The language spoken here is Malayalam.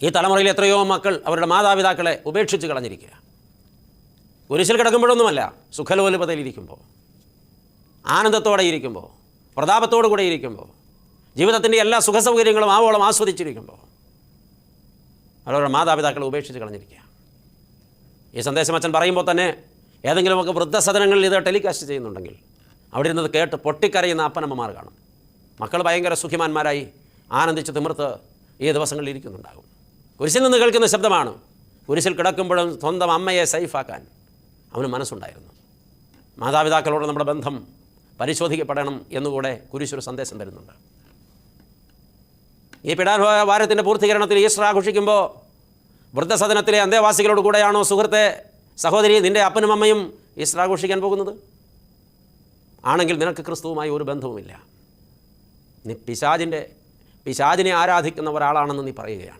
ഈ തലമുറയിൽ എത്രയോ മക്കൾ അവരുടെ മാതാപിതാക്കളെ ഉപേക്ഷിച്ച് കളഞ്ഞിരിക്കുക. കുരിശിൽ കിടക്കുമ്പോഴൊന്നുമല്ല, സുഖലോലുപതയിലിരിക്കുമ്പോൾ, ആനന്ദത്തോടെ ഇരിക്കുമ്പോൾ, പ്രതാപത്തോടു കൂടെ ഇരിക്കുമ്പോൾ, ജീവിതത്തിൻ്റെ എല്ലാ സുഖസൗകര്യങ്ങളും ആവോളം ആസ്വദിച്ചിരിക്കുമ്പോൾ അവരവരുടെ മാതാപിതാക്കളെ ഉപേക്ഷിച്ച് കളഞ്ഞിരിക്കുക. ഈ സന്ദേശം അച്ഛൻ പറയുമ്പോൾ തന്നെ ഏതെങ്കിലുമൊക്കെ വൃദ്ധസദനങ്ങളിൽ ഇത് ടെലികാസ്റ്റ് ചെയ്യുന്നുണ്ടെങ്കിൽ അവിടെ ഇരുന്നത് കേട്ട് പൊട്ടിക്കരയുന്ന അപ്പനമ്മമാർ കാണും. മക്കൾ ഭയങ്കര സുഖിമാന്മാരായി ആനന്ദിച്ച് തിമിർത്ത് ഈ ദിവസങ്ങളിൽ ഇരിക്കുന്നുണ്ടാകും. കുരിശിൽ നിന്ന് കേൾക്കുന്ന ശബ്ദമാണ്. കുരിശിൽ കിടക്കുമ്പോഴും സ്വന്തം അമ്മയെ സേഫാക്കാൻ അവന് മനസ്സുണ്ടായിരുന്നു. മാതാപിതാക്കളോട് നമ്മുടെ ബന്ധം പരിശോധിക്കപ്പെടണം എന്നുകൂടെ കുരിശൊരു സന്ദേശം തരുന്നുണ്ട്. ഈ പീഡാനുഭവവാരത്തിൻ്റെ പൂർത്തീകരണത്തിൽ ഈസ്റ്റർ ആഘോഷിക്കുമ്പോൾ വൃദ്ധസദനത്തിലെ അന്തേവാസികളോട് കൂടെയാണോ സുഹൃത്തെ, സഹോദരി, നിൻ്റെ അപ്പനും അമ്മയും ഈസ്റ്റർ ആഘോഷിക്കാൻ പോകുന്നത്? ആണെങ്കിൽ നിനക്ക് ക്രിസ്തുവുമായി ഒരു ബന്ധവുമില്ല. നീ പിശാചിനെ ആരാധിക്കുന്ന ഒരാളാണെന്ന് നീ പറയുകയാണ്.